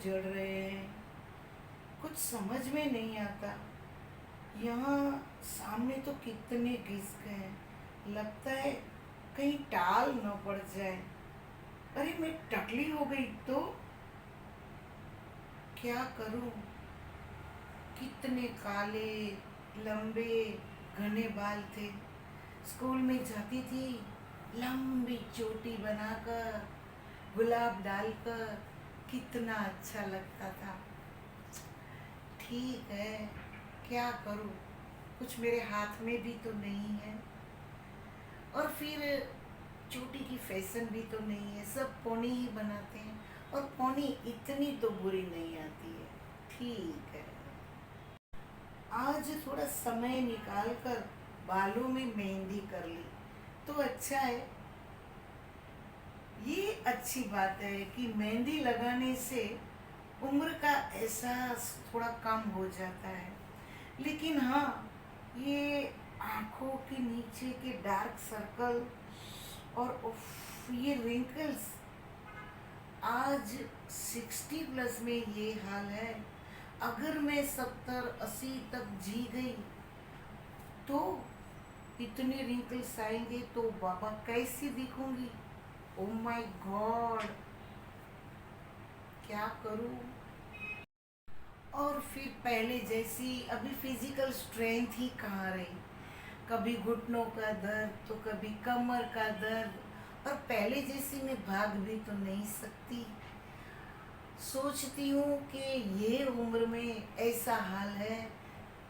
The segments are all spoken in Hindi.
उजड़ रहे हैं, कुछ समझ में नहीं आता। यहाँ सामने तो कितने किस्क हैं, लगता है कहीं टाल न पड़ जाए। अरे मैं टकली हो गई तो क्या करूं? कितने काले लंबे घने बाल थे। स्कूल में जाती थी लंबी चोटी बनाकर, गुलाब डालकर, कितना अच्छा लगता था। ठीक है, क्या करूं? कुछ मेरे हाथ में भी तो नहीं है। और फिर चोटी की फैशन भी तो नहीं है, सब पोनी ही बनाते हैं। और पोनी इतनी तो बुरी नहीं आती है। ठीक है, आज थोड़ा समय निकाल कर बालों में मेहंदी कर ली तो अच्छा है। ये अच्छी बात है कि मेहंदी लगाने से उम्र का एहसास थोड़ा कम हो जाता है। लेकिन हाँ, ये आँखों के नीचे के डार्क सर्कल और उफ, ये रिंकल्स, आज 60 प्लस में ये हाल है। अगर मैं 70-80 तक जी गई तो इतने रिंकल्स आएंगे तो बाबा कैसी दिखूंगी? ओ माय गॉड, क्या करूं? और फिर पहले जैसी अभी फिजिकल स्ट्रेंथ ही कहाँ रही। कभी घुटनों का दर्द तो कभी कमर का दर्द। और पहले जैसी मैं भाग भी तो नहीं सकती। सोचती हूँ कि ये उम्र में ऐसा हाल है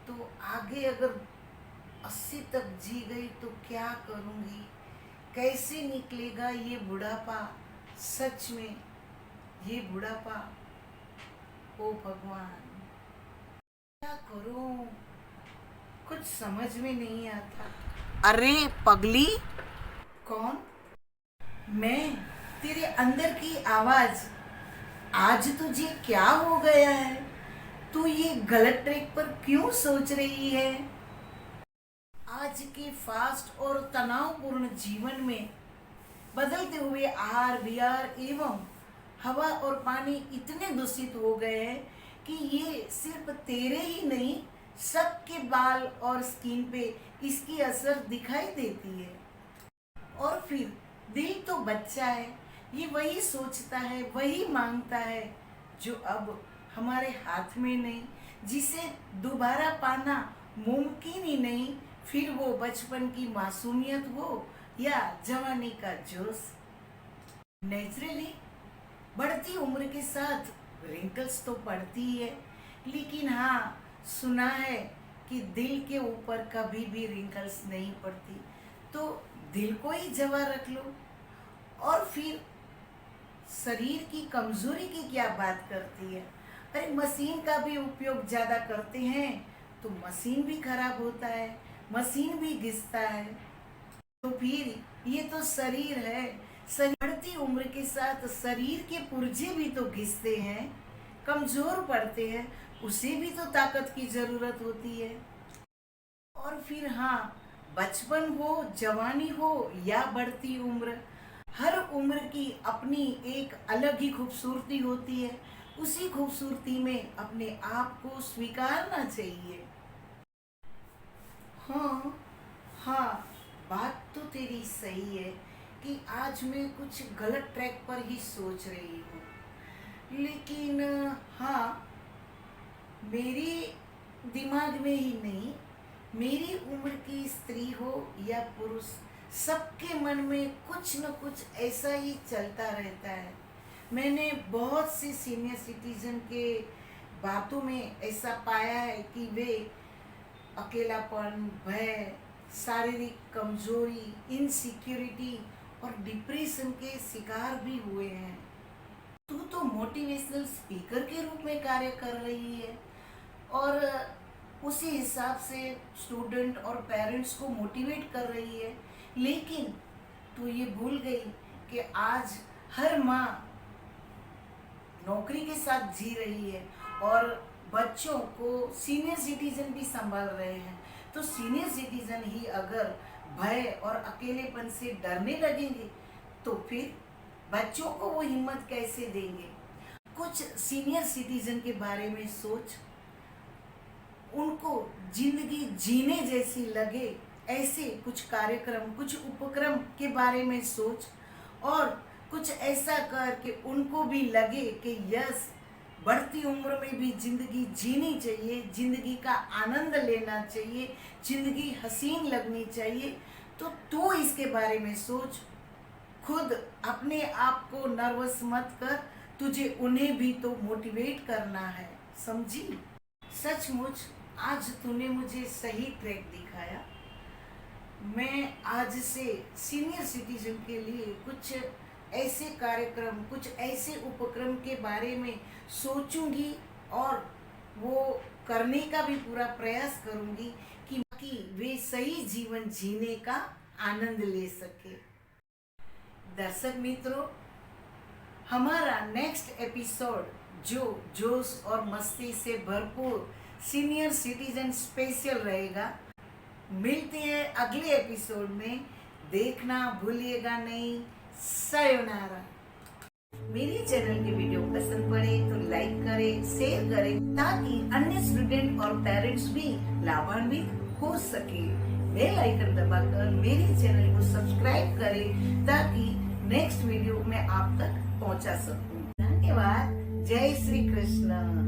तो आगे अगर 80 तक जी गई तो क्या करूँगी? कैसे निकलेगा ये बुढ़ापा? सच में ये बुढ़ापा, ओ भगवान, क्या करूं? कुछ समझ में नहीं आता। अरे पगली, कौन? मैं, तेरे अंदर की आवाज। आज तुझे क्या हो गया है? तू ये गलत ट्रैक पर क्यों सोच रही है? आज के फास्ट और तनावपूर्ण जीवन में बदलते हुए आहार विहार एवं हवा और पानी इतने दूषित हो गए हैं कि ये सिर्फ तेरे ही नहीं, सबके बाल और स्किन पे इसकी असर दिखाई देती है। और फिर दिल तो बच्चा है, ये वही सोचता है, वही मांगता है जो अब हमारे हाथ में नहीं, जिसे दोबारा पाना मुमकिन ही नहीं। फिर वो बचपन की मासूमियत हो या जवानी का जोश। नेचुरली बढ़ती उम्र के साथ रिंकल्स तो पड़ती ही है। लेकिन हाँ, सुना है कि दिल के ऊपर कभी भी रिंकल्स नहीं पड़ती। तो दिल को ही जवा रख लो। और फिर शरीर की कमजोरी की क्या बात करती है? अरे मशीन का भी उपयोग ज़्यादा करते हैं तो मशीन भी खराब होता है, मशीन भी घिसता है। तो फिर ये तो शरीर है। शरीर बढ़ती उम्र के साथ शरीर के पुर्जे भी तो घिसते हैं, कमजोर पड़ते हैं, उसे भी तो ताकत की जरूरत होती है। और फिर हाँ, बचपन हो, जवानी हो या बढ़ती उम्र, हर उम्र की अपनी एक अलग ही खूबसूरती होती है। उसी खूबसूरती में अपने आप को स्वीकारना चाहिए। हाँ हाँ, बात तो तेरी सही है कि आज मैं कुछ गलत ट्रैक पर ही सोच रही हूँ। लेकिन हाँ, मेरे दिमाग में ही नहीं, मेरी उम्र की स्त्री हो या पुरुष, सबके मन में कुछ न कुछ ऐसा ही चलता रहता है। मैंने बहुत से सीनियर सिटीजन के बातों में ऐसा पाया है कि वे अकेलापन, भय, शारीरिक कमजोरी, इनसिक्योरिटी और डिप्रेशन के शिकार भी हुए हैं। तू तो मोटिवेशनल स्पीकर के रूप में कार्य कर रही है और उसी हिसाब से स्टूडेंट और पेरेंट्स को मोटिवेट कर रही है। लेकिन तू ये भूल गई कि आज हर माँ नौकरी के साथ जी रही है और बच्चों को सीनियर सिटीजन भी संभाल रहे हैं। तो सीनियर सिटीजन ही अगर भय और अकेलेपन से डरने लगेंगे तो फिर बच्चों को वो हिम्मत कैसे देंगे? कुछ सीनियर सिटीजन के बारे में सोच, उनको जिंदगी जीने जैसी लगे ऐसे कुछ कार्यक्रम, कुछ उपक्रम के बारे में सोच, और कुछ ऐसा कर कि उनको भी लगे कि यस, बढ़ती उम्र में भी जिंदगी जीनी चाहिए, जिंदगी का आनंद लेना चाहिए, जिंदगी हसीन लगनी चाहिए। तो तू इसके बारे में सोच, खुद अपने आप को नर्वस मत कर, तुझे उन्हें भी तो मोटिवेट करना है, समझी। सचमुच आज तूने मुझे सही ट्रैक दिखाया। मैं आज से सीनियर सिटीजन के लिए कुछ ऐसे कार्यक्रम, कुछ ऐसे उपक्रम के बारे में सोचूंगी और वो करने का भी पूरा प्रयास करूंगी कि वे सही जीवन जीने का आनंद ले सके। दर्शक मित्रों, हमारा नेक्स्ट एपिसोड जो जोश और मस्ती से भरपूर सीनियर सिटीजन स्पेशल रहेगा। मिलते हैं अगले एपिसोड में, देखना भूलिएगा नहीं। सायोनारा। मेरे चैनल की वीडियो पसंद पड़े तो लाइक करें, शेयर करें, ताकि अन्य स्टूडेंट और पेरेंट्स भी लाभान्वित हो सके। बेल आइकन दबाकर मेरे चैनल को सब्सक्राइब करें ताकि नेक्स्ट वीडियो में आप तक पहुंचा सकूं। धन्यवाद। जय श्री कृष्ण।